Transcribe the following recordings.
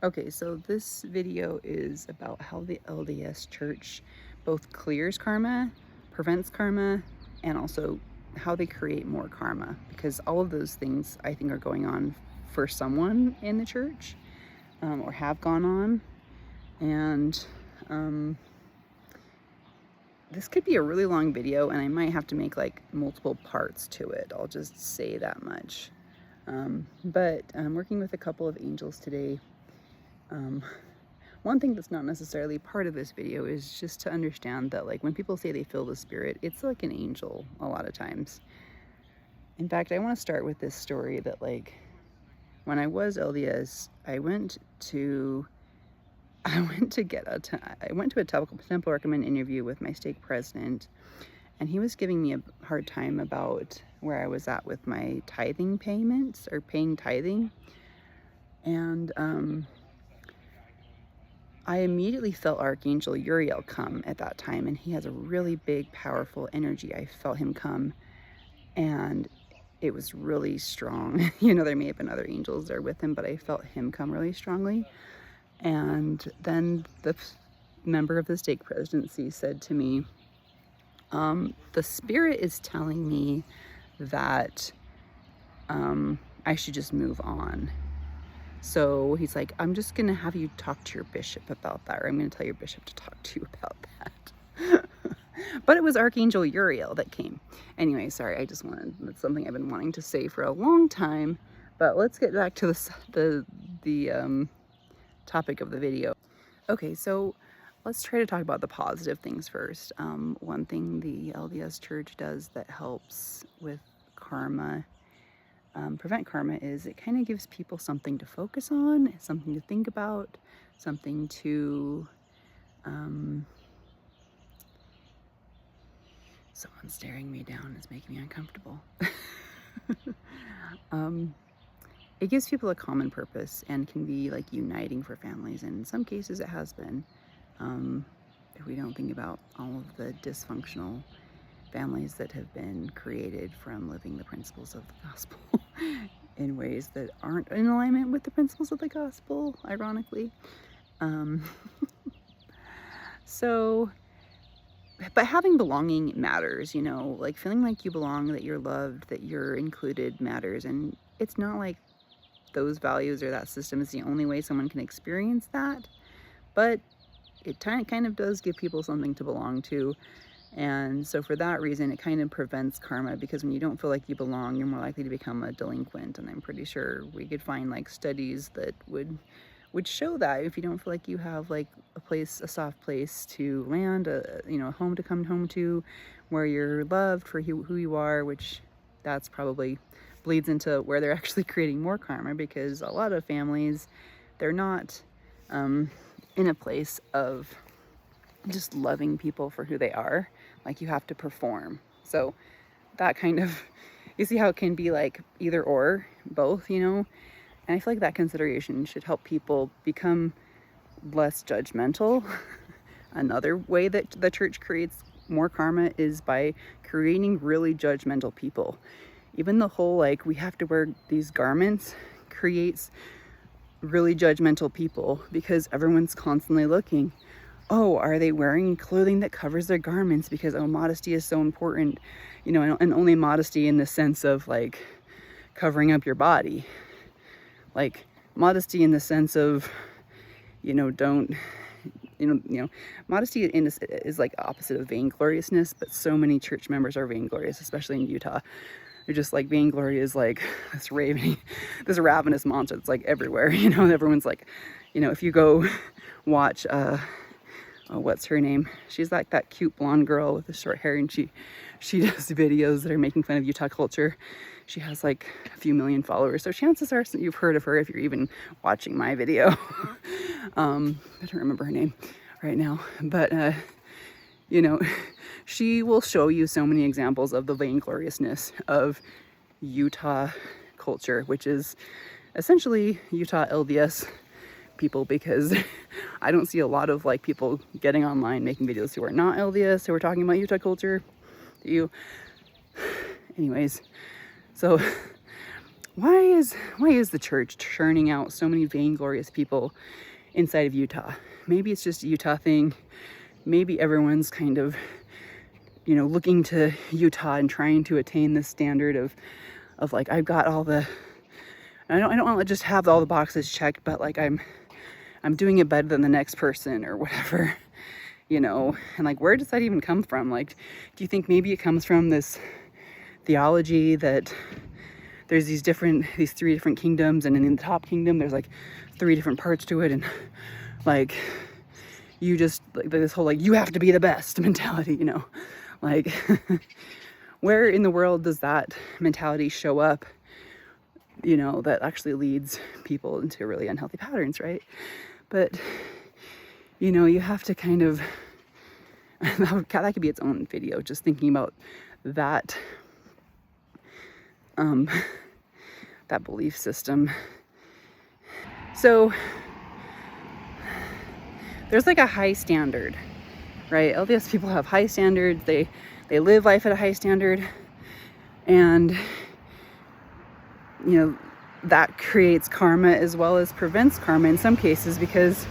Okay, so this video is about how the LDS church both clears karma, prevents karma, and also how they create more karma. Because all of those things I think are going on for someone in the church, or have gone on. And this could be a really long video, and I might have to make like multiple parts to it. I'll just say that much. But I'm working with a couple of angels today. One thing that's not necessarily part of this video is just to understand that, like, when people say they feel the spirit, it's like an angel a lot of times. In fact, I want to start with this story that, like, when I was LDS, I went to a temple recommend interview with my stake president, and he was giving me a hard time about where I was at with my tithing payments, or paying tithing. And I immediately felt Archangel Uriel come at that time, and he has a really big, powerful energy. I felt him come, and it was really strong. You know, there may have been other angels there with him, but I felt him come really strongly. And then the member of the stake presidency said to me, the spirit is telling me that I should just move on. So he's like, I'm just going to have you talk to your bishop about that, or I'm going to tell your bishop to talk to you about that. But it was Archangel Uriel that came. Anyway, sorry, that's something I've been wanting to say for a long time. But let's get back to the topic of the video. Okay, so let's try to talk about the positive things first. One thing the LDS Church does that helps with karma, prevent karma, is it kind of gives people something to focus on, something to think about, something to someone staring me down is making me uncomfortable. It gives people a common purpose and can be like uniting for families, and in some cases it has been. If we don't think about all of the dysfunctional families that have been created from living the principles of the gospel in ways that aren't in alignment with the principles of the gospel, ironically. But having belonging matters, you know, like feeling like you belong, that you're loved, that you're included matters. And it's not like those values or that system is the only way someone can experience that, but it kind of does give people something to belong to. And so for that reason, it kind of prevents karma, because when you don't feel like you belong, you're more likely to become a delinquent. And I'm pretty sure we could find like studies that would show that if you don't feel like you have like a soft place to land, a home to come home to, where you're loved for who you are, which that's probably bleeds into where they're actually creating more karma, because a lot of families, they're not in a place of just loving people for who they are. Like, you have to perform. So that kind of, you see how it can be like either or, both, you know? And I feel like that consideration should help people become less judgmental. Another way that the church creates more karma is by creating really judgmental people. Even the whole, like, we have to wear these garments creates really judgmental people, because everyone's constantly looking. Oh, are they wearing clothing that covers their garments? Because, oh, modesty is so important, you know, and only modesty in the sense of like covering up your body. Like, modesty in the sense of, you know, modesty is like opposite of vaingloriousness, but so many church members are vainglorious, especially in Utah. They're just like, vainglory is like this ravenous monster. It's like everywhere, you know. Everyone's like, you know, if you go watch, what's her name? She's like that cute blonde girl with the short hair, and she does videos that are making fun of Utah culture. She has like a few million followers, so chances are you've heard of her if you're even watching my video. I don't remember her name right now, but you know, she will show you so many examples of the vaingloriousness of Utah culture, which is essentially Utah LDS people, because I don't see a lot of like people getting online making videos who are not LDS, who are talking about Utah culture. Anyways, so why is the church churning out so many vainglorious people inside of Utah? Maybe it's just a Utah thing. Maybe everyone's kind of, looking to Utah and trying to attain this standard of like, I've got all the, I don't want to just have all the boxes checked, but like I'm doing it better than the next person or whatever, and like, where does that even come from? Like, do you think maybe it comes from this theology that there's these 3 different kingdoms, and in the top kingdom there's like 3 different parts to it, and like you just like this whole like you have to be the best mentality, like where in the world does that mentality show up, that actually leads people into really unhealthy patterns, right? But you have to kind of that could be its own video, just thinking about that that belief system. So there's like a high standard, right? LDS people have high standards. They live life at a high standard, and that creates karma as well as prevents karma in some cases, because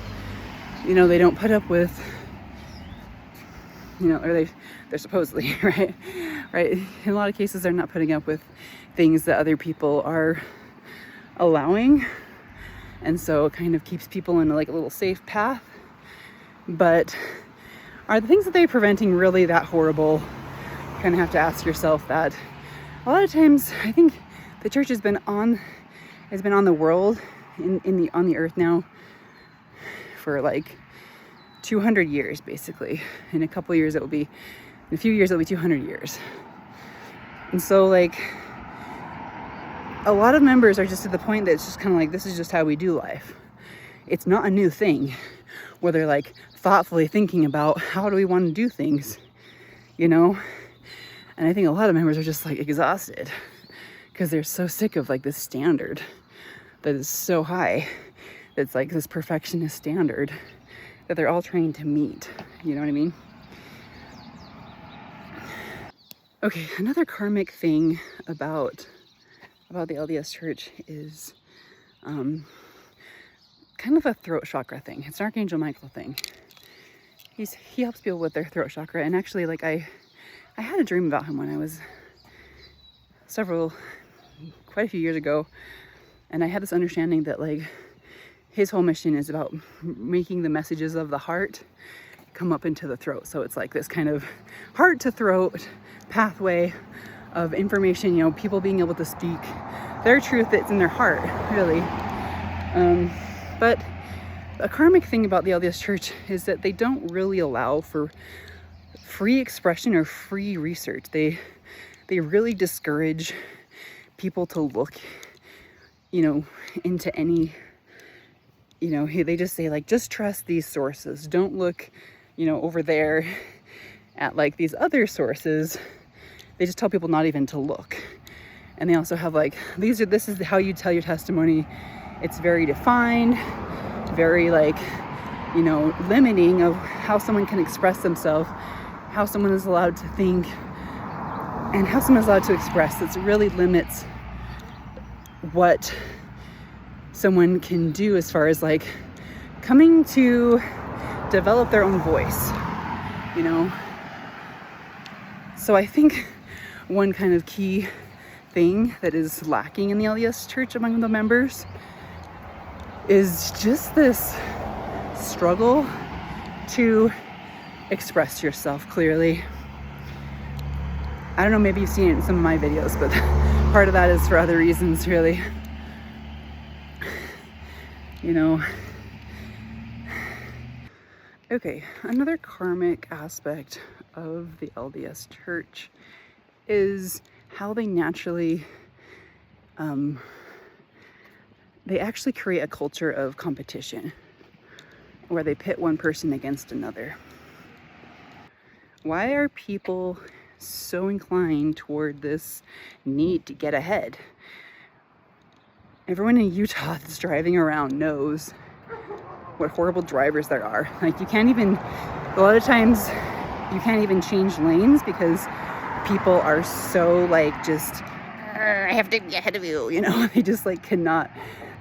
they don't put up with or they're supposedly right in a lot of cases they're not putting up with things that other people are allowing, and so it kind of keeps people in like a little safe path. But are the things that they're preventing really that horrible? You kind of have to ask yourself that. A lot of times I think the church has been on the world on the earth now for like 200 years basically. In a few years it'll be 200 years. And so like a lot of members are just at the point that it's just kind of like, this is just how we do life. It's not a new thing where they're like thoughtfully thinking about how do we want to do things, and I think a lot of members are just like exhausted because they're so sick of like this standard that is so high, that's like this perfectionist standard that they're all trying to meet. You know what I mean? Okay, another karmic thing about the LDS church is kind of a throat chakra thing. It's an Archangel Michael thing. He helps people with their throat chakra, and actually like I had a dream about him when I was quite a few years ago, and I had this understanding that like his whole mission is about making the messages of the heart come up into the throat. So it's like this kind of heart to throat pathway of information, people being able to speak their truth that's in their heart, really. But a karmic thing about the LDS church is that they don't really allow for free expression or free research. They really discourage people to look, into any, they just say like, just trust these sources. Don't look, over there at like these other sources. They just tell people not even to look. And they also have like, this is how you tell your testimony. It's very defined, very like, limiting of how someone can express themselves, how someone is allowed to think, and how someone is allowed to express. It really limits what someone can do as far as like coming to develop their own voice, So I think one kind of key thing that is lacking in the LDS church among the members is just this struggle to express yourself clearly. I don't know, maybe you've seen it in some of my videos, but part of that is for other reasons, really. Okay, another karmic aspect of the LDS church is how they naturally, they actually create a culture of competition where they pit one person against another. Why are people so inclined toward this need to get ahead? Everyone in Utah that's driving around knows what horrible drivers there are. Like a lot of times you can't even change lanes because people are so like just I have to be ahead of you, you know. They just like cannot,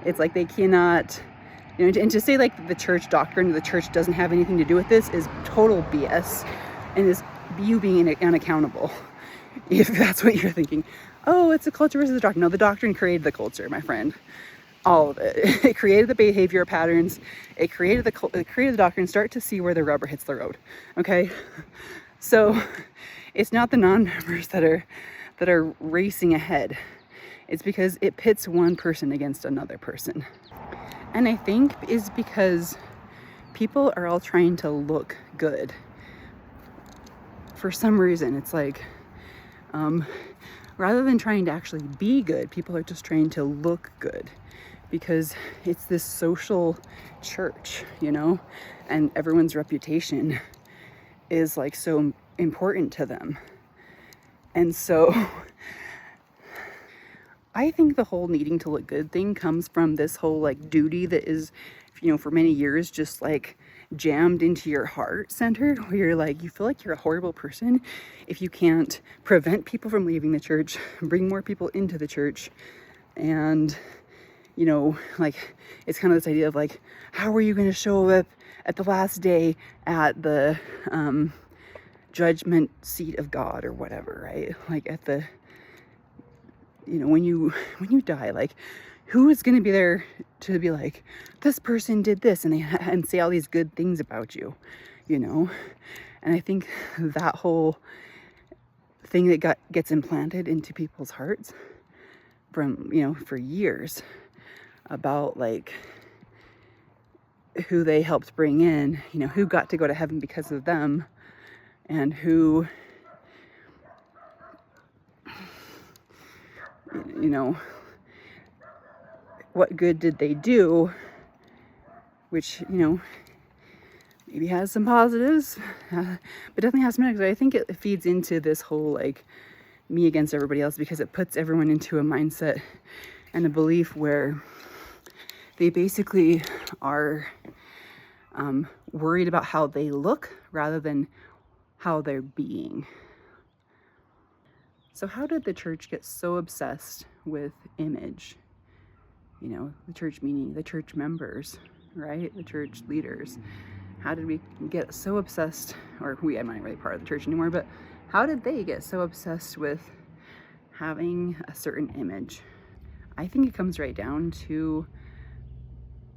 it's like they cannot, you know, and to say like the church doctrine, the church doesn't have anything to do with this is total BS, and is you being unaccountable. If that's what you're thinking, oh, it's a culture versus the doctrine. No, the doctrine created the culture, my friend. All of it. It created the behavior patterns. It created the doctrine. Start to see where the rubber hits the road. Okay, so it's not the non-members that are racing ahead. It's because it pits one person against another person, and I think is because people are all trying to look good. For some reason, it's like, rather than trying to actually be good, people are just trying to look good because it's this social church, you know, and everyone's reputation is like so important to them. And so I think the whole needing to look good thing comes from this whole like duty that is, you know, for many years just like jammed into your heart center, where you're like, you feel like you're a horrible person if you can't prevent people from leaving the church, bring more people into the church. And, you know, like, it's kind of this idea of like, how are you going to show up at the last day at the judgment seat of God or whatever, right? Like at the, you know, when you die, like, who is going to be there to be like, this person did this, and say all these good things about you, you know? And I think that whole thing that gets implanted into people's hearts from, you know, for years, about like who they helped bring in, you know, who got to go to heaven because of them, and who, you know, what good did they do, which, you know, maybe has some positives, but definitely has some negatives. I think it feeds into this whole like me against everybody else, because it puts everyone into a mindset and a belief where they basically are worried about how they look rather than how they're being. So how did the church get so obsessed with image? You know, the church meaning the church members, right? The church leaders. How did we get so obsessed, or I'm not really part of the church anymore, but how did they get so obsessed with having a certain image? I think it comes right down to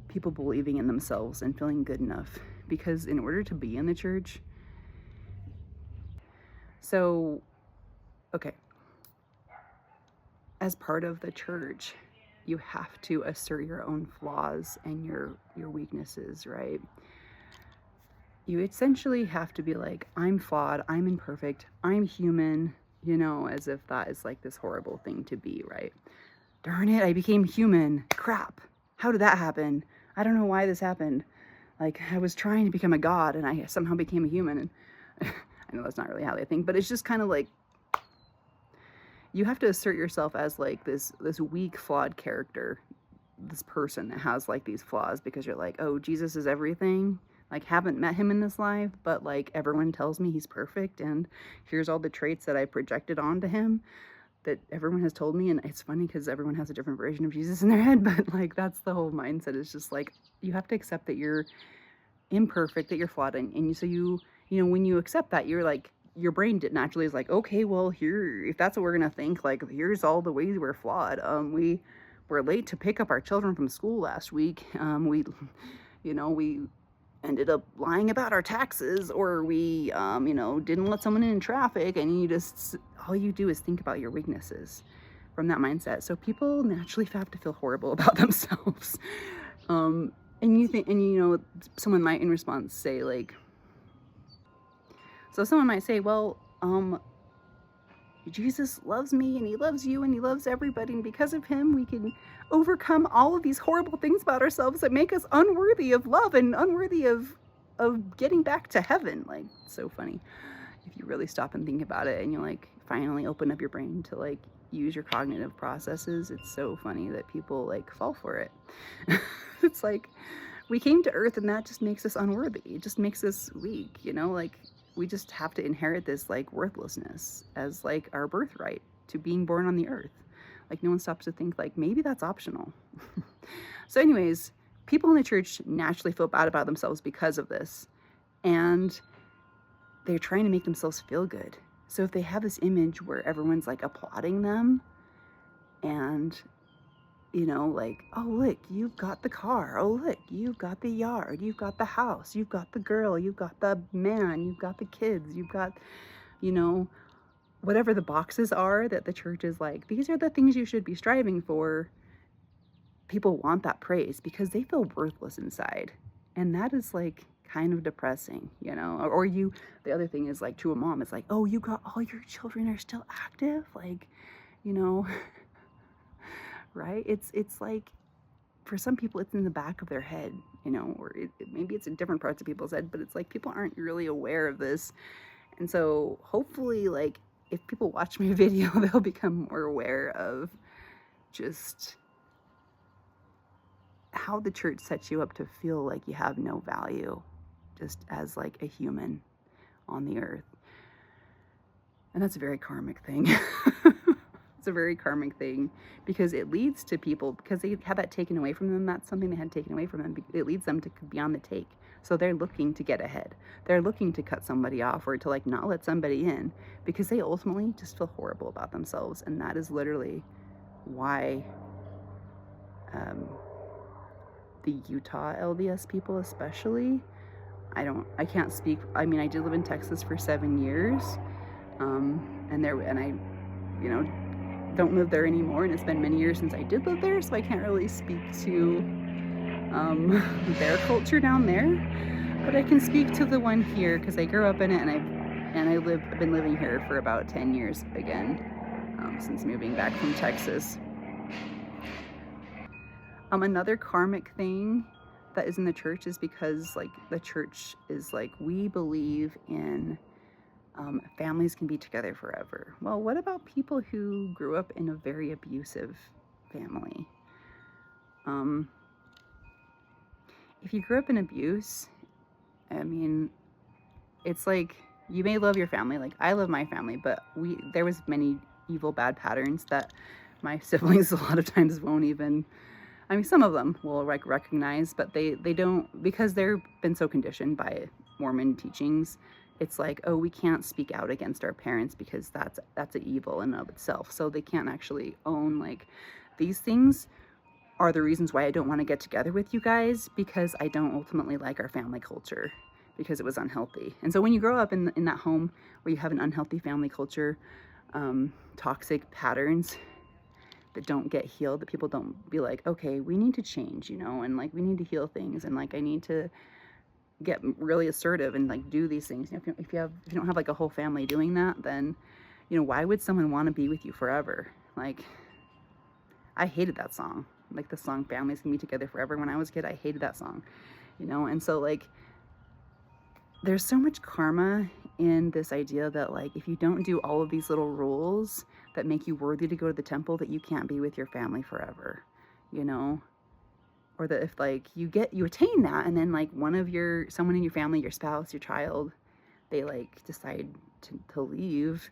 people believing in themselves and feeling good enough, because in order to be in the church, so, okay, as part of the church, you have to assert your own flaws and your weaknesses, right? You essentially have to be like, I'm flawed, I'm imperfect, I'm human, you know, as if that is like this horrible thing to be, right? Darn it, I became human. Crap. How did that happen? I don't know why this happened. Like, I was trying to become a god and I somehow became a human. And I know that's not really how they think, but it's just kind of like, you have to assert yourself as like this weak, flawed character, this person that has like these flaws, because you're like, oh, Jesus is everything. Like, haven't met him in this life, but like everyone tells me he's perfect, and here's all the traits that I projected onto him that everyone has told me. And it's funny because everyone has a different version of Jesus in their head, but like that's the whole mindset. It's just like, you have to accept that you're imperfect, that you're flawed, and so you know, when you accept that, you're like, your brain naturally is like, okay, well, here, if that's what we're gonna think, like, here's all the ways we're flawed. We were late to pick up our children from school last week. We ended up lying about our taxes, or we didn't let someone in traffic. And you just, all you do is think about your weaknesses from that mindset. So people naturally have to feel horrible about themselves. And you think, and you know, someone might in response say like, so someone might say, well, Jesus loves me, and he loves you, and he loves everybody, and because of him we can overcome all of these horrible things about ourselves that make us unworthy of love and unworthy of getting back to heaven. Like, so funny if you really stop and think about it, and you like finally open up your brain to like use your cognitive processes. It's so funny that people like fall for it. It's like, we came to earth and that just makes us unworthy. It just makes us weak, you know, like we just have to inherit this like worthlessness as like our birthright to being born on the earth. Like no one stops to think like maybe that's optional. So anyways, people in the church naturally feel bad about themselves because of this. And they're trying to make themselves feel good. So if they have this image where everyone's like applauding them and, you know, like, oh, look, you've got the car. Oh, look, you've got the yard. You've got the house. You've got the girl. You've got the man. You've got the kids. You've got, you know, whatever the boxes are that the church is like, these are the things you should be striving for. People want that praise because they feel worthless inside. And that is like kind of depressing, you know? Or you, the other thing is like to a mom, it's like, oh, you got all your children are still active? Like, you know, right? It's like, for some people, it's in the back of their head, you know, or maybe it's in different parts of people's head, but it's like people aren't really aware of this. And so hopefully, like, if people watch my video, they'll become more aware of just how the church sets you up to feel like you have no value just as like a human on the earth. And that's a very karmic thing. It's a very karmic thing because it leads to people, because they had that taken away from them, that's something they had taken away from them, it leads them to be on the take. So they're looking to get ahead. They're looking to cut somebody off or to like not let somebody in because they ultimately just feel horrible about themselves. And that is literally why the Utah LDS people especially, I can't speak, I mean, I did live in Texas for 7 years, and I, you know, don't live there anymore, and it's been many years since I did live there, so I can't really speak to their culture down there, but I can speak to the one here because I grew up in it, and I've been living here for about 10 years again, since moving back from Texas. Another karmic thing that is in the church is because like the church is like, we believe in families can be together forever. Well, what about people who grew up in a very abusive family? If you grew up in abuse, I mean, it's like you may love your family, like I love my family, but there was many evil, bad patterns that my siblings a lot of times won't even, I mean, some of them will like recognize, but they don't, because they've been so conditioned by Mormon teachings. It's like, oh, we can't speak out against our parents because that's an evil in and of itself. So they can't actually own like, these things are the reasons why I don't want to get together with you guys, because I don't ultimately like our family culture because it was unhealthy. And so when you grow up in that home where you have an unhealthy family culture, toxic patterns that don't get healed, that people don't be like, okay, we need to change, you know, and like we need to heal things, and like I need to get really assertive and like do these things. You know, if you don't have like a whole family doing that, then, you know, why would someone want to be with you forever? Like, I hated that song, like the song "Families Can Be Together Forever." When I was a kid, I hated that song, you know. And so like, there's so much karma in this idea that like, if you don't do all of these little rules that make you worthy to go to the temple, that you can't be with your family forever, you know. Or that if like you attain that, and then like someone in your family, your spouse, your child, they like decide to leave,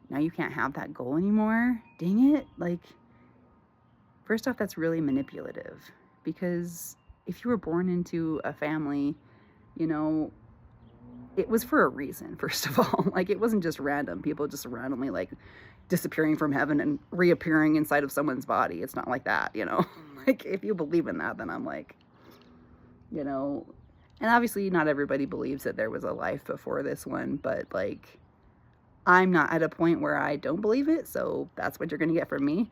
now you can't have that goal anymore. Dang it. Like, first off, that's really manipulative, because if you were born into a family, you know, it was for a reason, first of all. Like, it wasn't just random people just randomly like disappearing from heaven and reappearing inside of someone's body. It's not like that, you know. Like, if you believe in that, then I'm like, you know, and obviously not everybody believes that there was a life before this one, but like, I'm not at a point where I don't believe it, so that's what you're gonna get from me.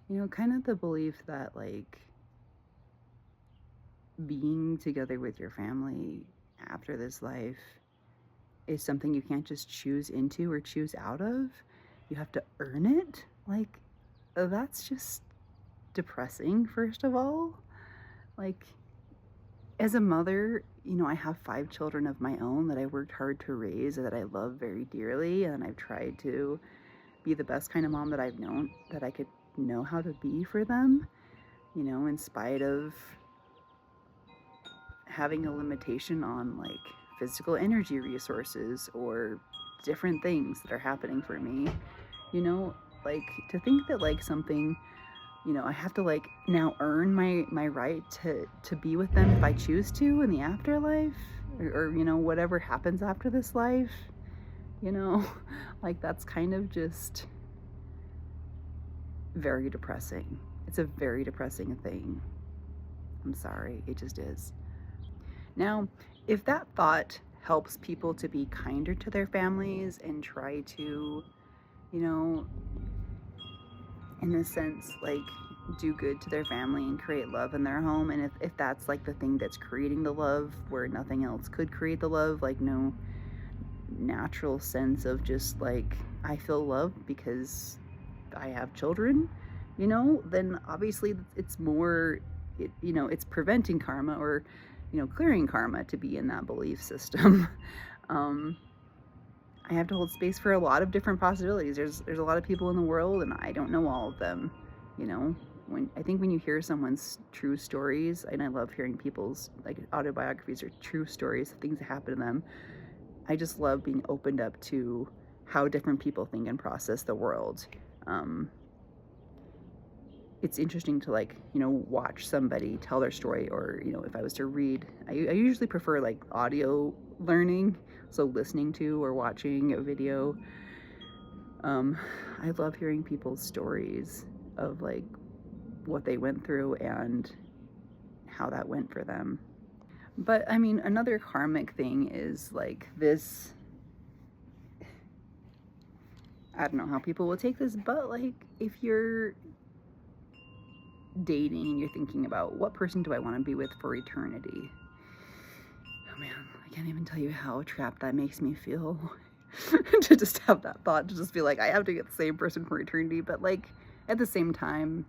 You know, kind of the belief that like being together with your family after this life is something you can't just choose into or choose out of. You have to earn it. Like, that's just depressing, first of all. Like, as a mother, you know, I have 5 children of my own that I worked hard to raise, that I love very dearly, and I've tried to be the best kind of mom that I've known, that I could know how to be for them, you know, in spite of having a limitation on like physical energy resources or different things that are happening for me, you know, like to think that like something, you know, I have to like now earn my right to be with them if I choose to in the afterlife, or you know, whatever happens after this life, you know, like that's kind of just very depressing. It's a very depressing thing. I'm sorry, it just is. Now, if that thought helps people to be kinder to their families and try to, you know, in a sense, like do good to their family and create love in their home, and if that's like the thing that's creating the love where nothing else could create the love, like no natural sense of just like I feel love because I have children, you know, then obviously it's more, you know, it's preventing karma, or, you know, clearing karma to be in that belief system. um, I have to hold space for a lot of different possibilities. There's a lot of people in the world, and I don't know all of them, you know. When you hear someone's true stories, and I love hearing people's like autobiographies or true stories of things that happen to them, I just love being opened up to how different people think and process the world. Um, it's interesting to like, you know, watch somebody tell their story, or, you know, if I was to read, I usually prefer like audio learning, so listening to or watching a video. I love hearing people's stories of like what they went through and how that went for them. But I mean, another karmic thing is like this, I don't know how people will take this, but like if you're dating and you're thinking about what person do I want to be with for eternity, oh man, I can't even tell you how trapped that makes me feel. To just have that thought, to just be like, I have to get the same person for eternity. But like at the same time,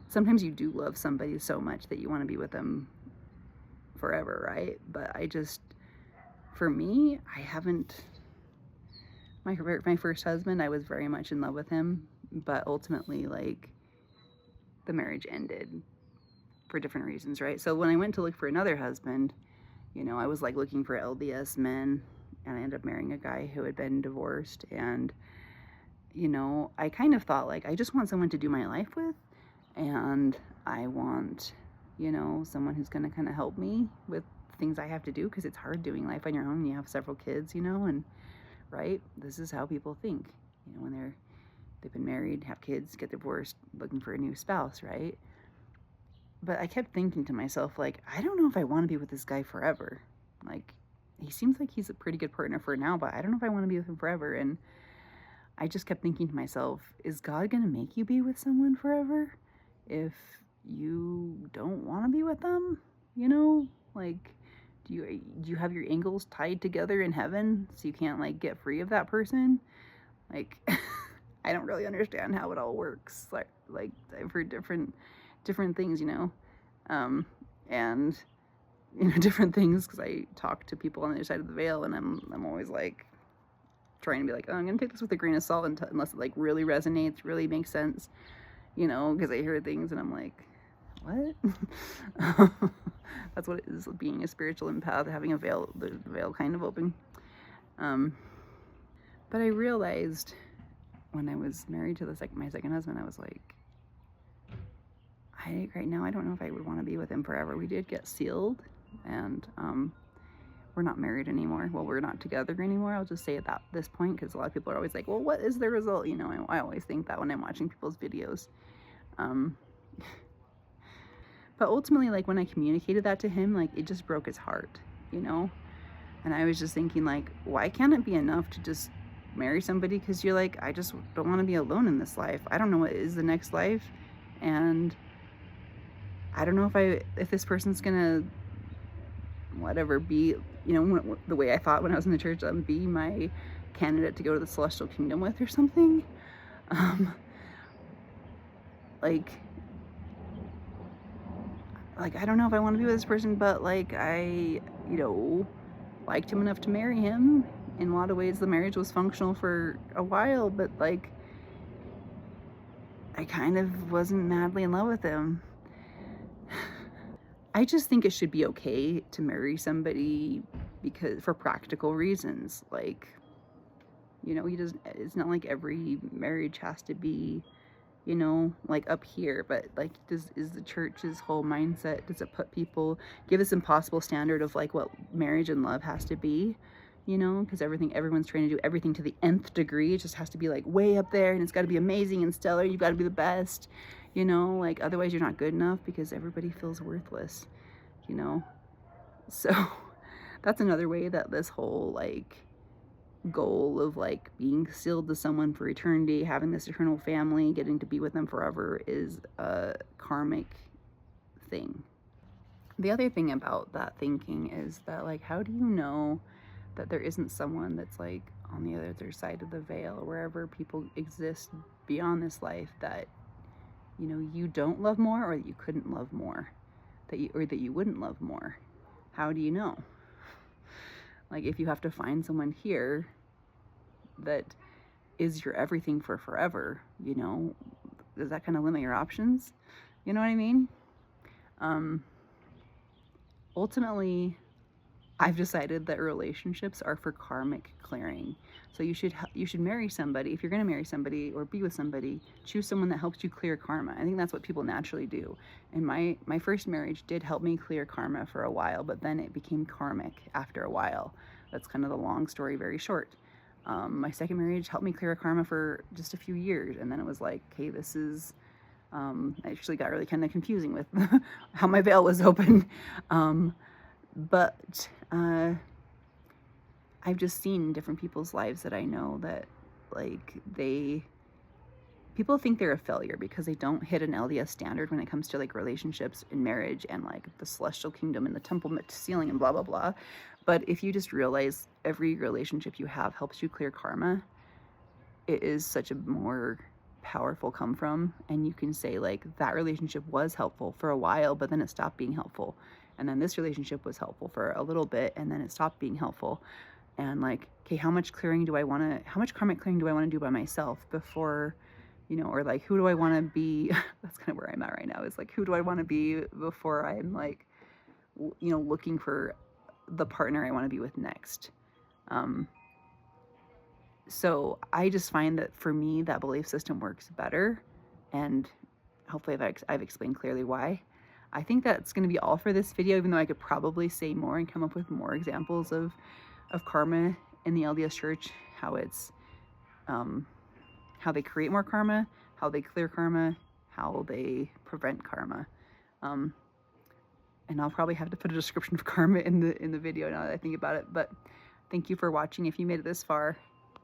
sometimes you do love somebody so much that you want to be with them forever, right? But I just, for me, I haven't, my first husband, I was very much in love with him, but ultimately like the marriage ended for different reasons, right? So when I went to look for another husband, you know, I was like looking for LDS men, and I ended up marrying a guy who had been divorced. And, you know, I kind of thought like, I just want someone to do my life with, and I want, you know, someone who's going to kind of help me with things I have to do, because it's hard doing life on your own. You have several kids, you know, and right, this is how people think, you know, when they've been married, have kids, get divorced, looking for a new spouse, right? But I kept thinking to myself, like, I don't know if I want to be with this guy forever. Like, he seems like he's a pretty good partner for now, but I don't know if I want to be with him forever. And I just kept thinking to myself, is God going to make you be with someone forever if you don't want to be with them? You know, like, do you have your angels tied together in heaven so you can't like get free of that person? Like, I don't really understand how it all works. Like I've heard different things, you know, and you know, different things, because I talk to people on the other side of the veil, and I'm always like trying to be like, oh, I'm gonna take this with a grain of salt unless it like really resonates, really makes sense, you know, because I hear things and I'm like, what? That's what it is, being a spiritual empath, having a veil, the veil kind of open. But I realized when I was married to my second husband, I was like, right now I don't know if I would want to be with him forever. We did get sealed, and we're not married anymore. Well, we're not together anymore. I'll just say it at this point, because a lot of people are always like, well, what is the result? You know, I always think that when I'm watching people's videos. But ultimately, like when I communicated that to him, like it just broke his heart, you know? And I was just thinking like, why can't it be enough to just marry somebody? Because you're like, I just don't want to be alone in this life. I don't know what is the next life. And I don't know if this person's gonna, whatever, be, you know, the way I thought when I was in the church, be my candidate to go to the celestial kingdom with or something. Like I don't know if I want to be with this person, but like I, you know, liked him enough to marry him. In a lot of ways, the marriage was functional for a while, but like I kind of wasn't madly in love with him. I just think it should be okay to marry somebody because for practical reasons. Like, You know, it's not like every marriage has to be, you know, like up here, but like, is the church's whole mindset, does it put people, give this impossible standard of like what marriage and love has to be, you know, because everyone's trying to do everything to the nth degree. It just has to be like way up there and it's got to be amazing and stellar. You've got to be the best, you know, like otherwise you're not good enough because everybody feels worthless, you know. So that's another way that this whole like goal of like being sealed to someone for eternity, having this eternal family, getting to be with them forever is a karmic thing. The other thing about that thinking is that like, how do you know that there isn't someone that's like on the other side of the veil, or wherever people exist beyond this life, that, you know, you don't love more, or that you couldn't love more, or that you wouldn't love more? How do you know? Like, if you have to find someone here that is your everything for forever, you know, does that kind of limit your options? You know what I mean? Ultimately, I've decided that relationships are for karmic clearing. So you should marry somebody. If you're going to marry somebody or be with somebody, choose someone that helps you clear karma. I think that's what people naturally do. And my first marriage did help me clear karma for a while, but then it became karmic after a while. That's kind of the long story very short. My second marriage helped me clear karma for just a few years, and then it was like, okay, this is I actually got really kind of confusing with how my veil was open. But I've just seen different people's lives that I know that like people think they're a failure because they don't hit an LDS standard when it comes to like relationships and marriage and like the celestial kingdom and the temple ceiling and blah blah blah. But if you just realize every relationship you have helps you clear karma, it is such a more powerful come from. And you can say like, that relationship was helpful for a while, but then it stopped being helpful. And then this relationship was helpful for a little bit, and then it stopped being helpful. And like, okay, how much karmic clearing do I want to do by myself before, you know, or like, who do I want to be? That's kind of where I'm at right now, is like, who do I want to be before I'm like, you know, looking for the partner I want to be with next. So I just find that for me, that belief system works better. And hopefully I've explained clearly why. I think that's going to be all for this video, even though I could probably say more and come up with more examples of karma in the LDS Church, how it's, how they create more karma, how they clear karma, how they prevent karma. And I'll probably have to put a description of karma in the video now that I think about it. But thank you for watching. If you made it this far,